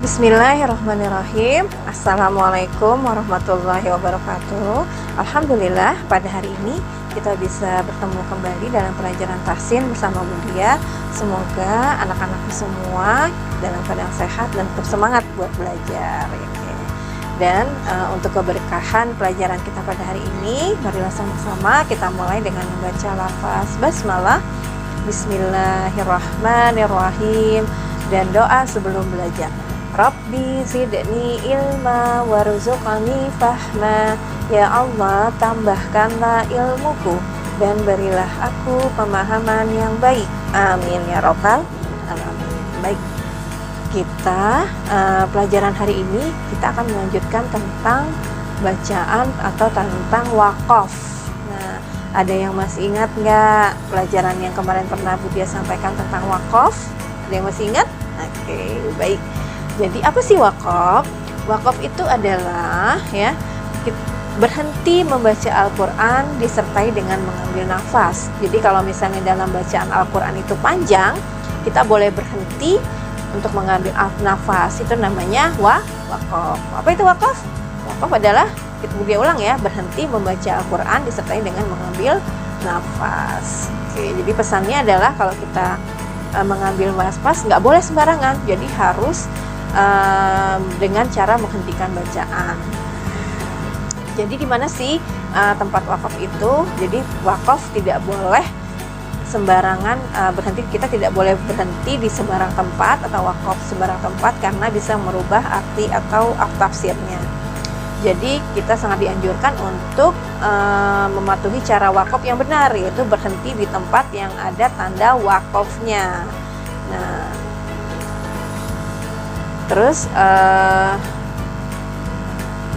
Bismillahirrahmanirrahim. Assalamualaikum warahmatullahi wabarakatuh. Alhamdulillah pada hari ini kita bisa bertemu kembali dalam pelajaran tahsin bersama Budia. Semoga anak-anakku semua dalam keadaan sehat dan tetap semangat buat belajar. Dan untuk keberkahan pelajaran kita pada hari ini, marilah sama-sama kita mulai dengan membaca lafaz basmalah, Bismillahirrahmanirrahim, dan doa sebelum belajar. Rabbi zidni ilma warzuqni fahma. Ya Allah, tambahkanlah ilmuku dan berilah aku pemahaman yang baik. Amin ya robbal alamin. Baik, kita pelajaran hari ini kita akan melanjutkan tentang bacaan atau tentang wakaf. Nah, ada yang masih ingat nggak pelajaran yang kemarin pernah Budia sampaikan tentang wakaf? Ada yang masih ingat? Oke, baik. Jadi apa sih wakaf? Wakaf itu adalah berhenti membaca Al-Quran disertai dengan mengambil nafas. Jadi kalau misalnya dalam bacaan Al-Quran itu panjang, kita boleh berhenti untuk mengambil nafas. Itu namanya wakaf. Apa itu wakaf? Wakaf adalah, kita ulang ya, berhenti membaca Al-Quran disertai dengan mengambil nafas. Oke, jadi pesannya adalah kalau kita mengambil nafas nggak boleh sembarangan. Jadi harus dengan cara menghentikan bacaan. Jadi di mana sih tempat wakaf itu? Jadi wakaf tidak boleh sembarangan berhenti. Kita tidak boleh berhenti di sembarang tempat atau wakaf sembarang tempat karena bisa merubah arti atau tafsirnya. Jadi kita sangat dianjurkan untuk mematuhi cara wakaf yang benar, yaitu berhenti di tempat yang ada tanda wakafnya. Nah, terus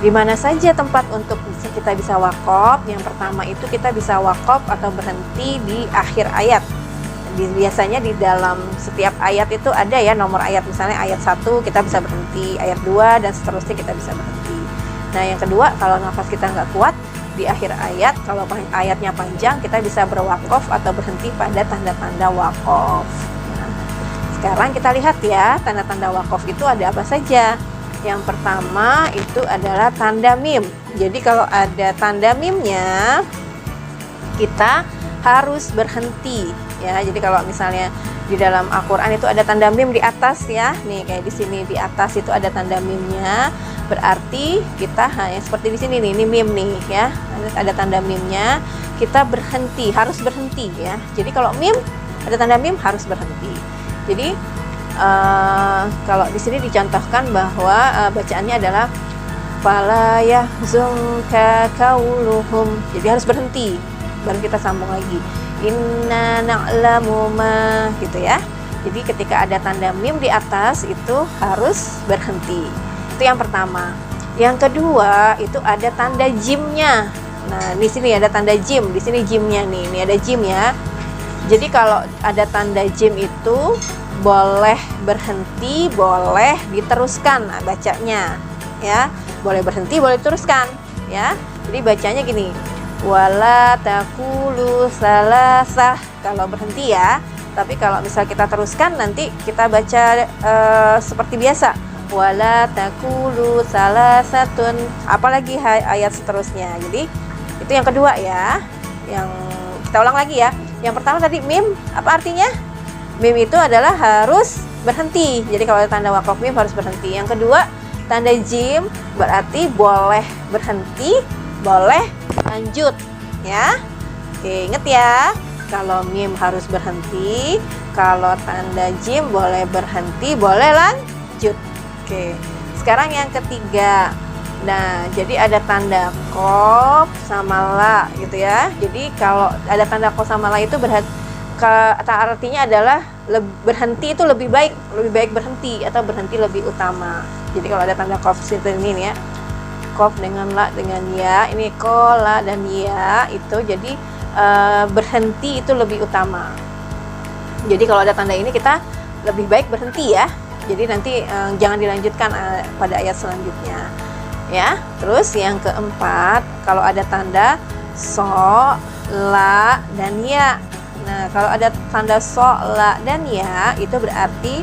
di mana saja tempat untuk kita bisa wakaf? Yang pertama itu kita bisa wakaf atau berhenti di akhir ayat. Biasanya di dalam setiap ayat itu ada ya nomor ayat, misalnya ayat 1 kita bisa berhenti, ayat 2 dan seterusnya kita bisa berhenti. Nah, yang kedua, kalau nafas kita nggak kuat di akhir ayat, kalau ayatnya panjang, kita bisa berwakaf atau berhenti pada tanda-tanda wakaf. Sekarang kita lihat ya, tanda-tanda wakaf itu ada apa saja. Yang pertama itu adalah tanda mim. Jadi kalau ada tanda mimnya, kita harus berhenti ya. Jadi kalau misalnya di dalam Al-Quran itu ada tanda mim di atas ya, nih kayak di sini di atas itu ada tanda mimnya, berarti kita seperti di sini nih, ini mim nih ya, ada tanda mimnya, kita berhenti, harus berhenti ya. Jadi kalau mim ada tanda mim harus berhenti. Jadi kalau di sini dicontohkan bahwa bacaannya adalah fala yahzunka qauluhum. Jadi harus berhenti, baru kita sambung lagi. Inna na'lamu ma, gitu ya. Jadi ketika ada tanda mim di atas itu harus berhenti. Itu yang pertama. Yang kedua itu ada tanda jimnya. Nah, di sini ada tanda jim, di sini jimnya nih. Ini ada jim ya. Jadi kalau ada tanda jim itu boleh berhenti, boleh diteruskan bacanya ya. Boleh berhenti, boleh diteruskan ya. Jadi bacanya gini, wala taqulu salasah kalau berhenti ya. Tapi kalau misal kita teruskan nanti kita baca seperti biasa, wala taqulu salasatun, apalagi ayat seterusnya. Jadi itu yang kedua ya. Yang kita ulang lagi ya. Yang pertama tadi mim, apa artinya? Mim itu adalah harus berhenti. Jadi kalau ada tanda wakaf mim harus berhenti. Yang kedua, tanda jim berarti boleh berhenti, boleh lanjut ya. Oke, inget ya. Kalau mim harus berhenti, kalau tanda jim boleh berhenti, boleh lanjut. Oke. Sekarang yang ketiga. Nah, jadi ada tanda qaf sama la gitu ya. Jadi kalau ada tanda qaf sama la itu berarti artinya adalah berhenti itu lebih baik berhenti atau berhenti lebih utama. Jadi kalau ada tanda qaf seperti ini ya, qaf dengan la dengan ya, ini ko, la dan ya, itu jadi berhenti itu lebih utama. Jadi kalau ada tanda ini kita lebih baik berhenti ya. Jadi nanti jangan dilanjutkan pada ayat selanjutnya ya. Terus yang keempat, kalau ada tanda so, la dan ya. Nah, kalau ada tanda so, la, dan ya, itu berarti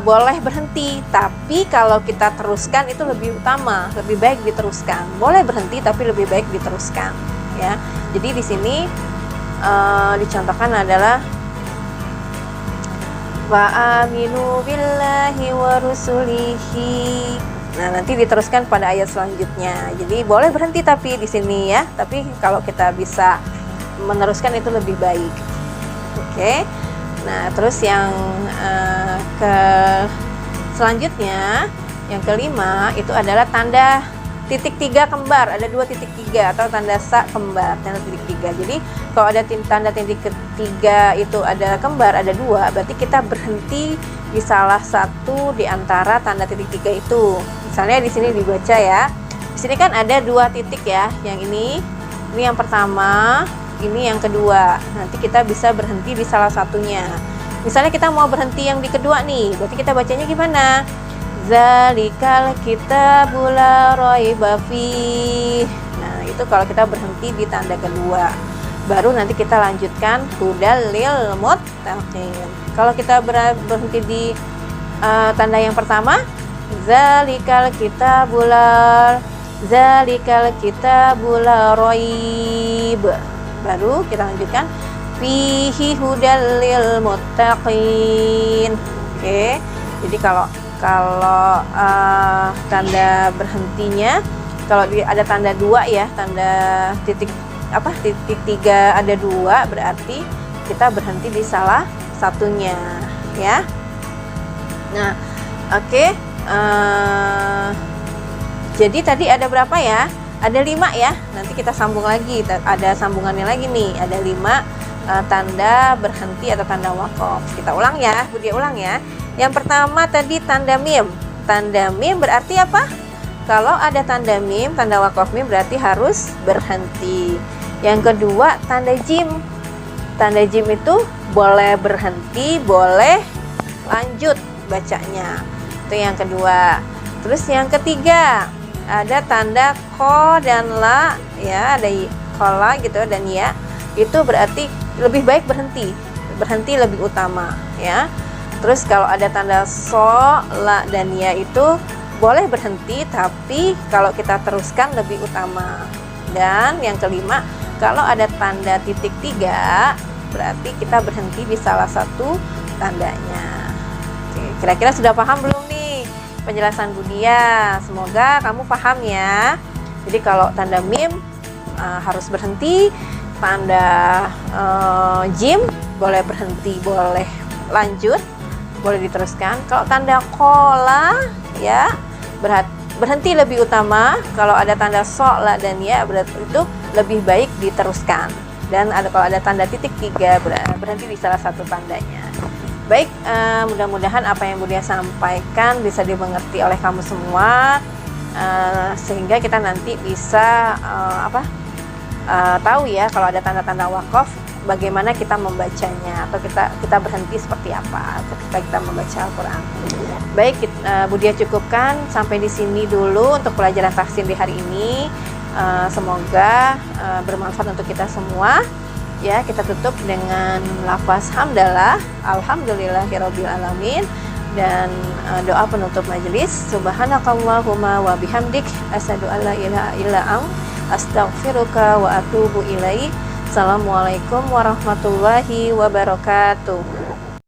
boleh berhenti, tapi kalau kita teruskan itu lebih utama, lebih baik diteruskan. Boleh berhenti tapi lebih baik diteruskan, ya. Jadi di sini dicontohkan adalah wa aminu billahi wa rusulihi. Nah, nanti diteruskan pada ayat selanjutnya. Jadi boleh berhenti tapi di sini ya, tapi kalau kita bisa meneruskan itu lebih baik. Oke. Nah, terus yang ke selanjutnya, yang kelima itu adalah tanda titik 3 kembar. Ada 2 titik 3 atau tanda sa kembar, tanda titik 3. Jadi kalau ada tanda titik ketiga itu ada kembar, ada 2, berarti kita berhenti di salah satu di antara tanda titik 3 itu. Misalnya di sini dibaca ya. Di sini kan ada 2 titik ya. Yang ini yang pertama, ini yang kedua. Nanti kita bisa berhenti di salah satunya. Misalnya kita mau berhenti yang di kedua nih, berarti kita bacanya gimana? Zalikal kitabul la raiba fih. Nah, itu kalau kita berhenti di tanda kedua. Baru nanti kita lanjutkan hudal lil muttaqin. Kalau kita berhenti di tanda yang pertama, zalikal kitabul la raib. Baru kita lanjutkan fihi hudal lil muttaqin. Oke. Jadi kalau tanda berhentinya, kalau ada tanda 2 ya, tanda titik 3 ada 2, berarti kita berhenti di salah satunya ya. Nah, oke. Jadi tadi ada berapa ya? Ada 5 ya. Nanti kita sambung lagi. Ada sambungannya lagi nih. Ada 5 tanda berhenti atau tanda waqaf. Kita ulang ya. Budi ulang ya. Yang pertama tadi tanda mim. Tanda mim berarti apa? Kalau ada tanda mim, tanda waqaf mim berarti harus berhenti. Yang kedua tanda jim. Tanda jim itu boleh berhenti, boleh lanjut bacanya. Itu yang kedua. Terus yang ketiga ada tanda ko dan la ya, ada kola gitu dan ya, itu berarti lebih baik berhenti lebih utama ya. Terus kalau ada tanda so, la dan ya itu boleh berhenti, tapi kalau kita teruskan lebih utama. Dan yang kelima, kalau ada tanda titik 3 berarti kita berhenti di salah satu tandanya. Oke, kira-kira sudah paham belum nih penjelasan Budia? Semoga kamu paham ya. Jadi kalau tanda mim harus berhenti, tanda jim boleh berhenti, boleh lanjut, boleh diteruskan. Kalau tanda kola ya berhenti lebih utama. Kalau ada tanda so, la dan ya berarti itu lebih baik diteruskan. Dan kalau ada tanda titik 3 berhenti di salah satu tandanya. Baik, mudah-mudahan apa yang Budia sampaikan bisa dimengerti oleh kamu semua, sehingga kita nanti bisa tahu ya kalau ada tanda-tanda wakaf bagaimana kita membacanya, atau kita berhenti seperti apa ketika kita membaca Al-Quran. Baik, Budia cukupkan sampai di sini dulu untuk pelajaran tahsin di hari ini. Semoga bermanfaat untuk kita semua. Ya, kita tutup dengan lafaz hamdalah, alhamdulillahirabbil alamin, dan doa penutup majelis. Subhanakallahumma wa bihamdik, asyhadu alla ilaha illa anta, astaghfiruka wa atubu ilaik. Assalamualaikum warahmatullahi wabarakatuh.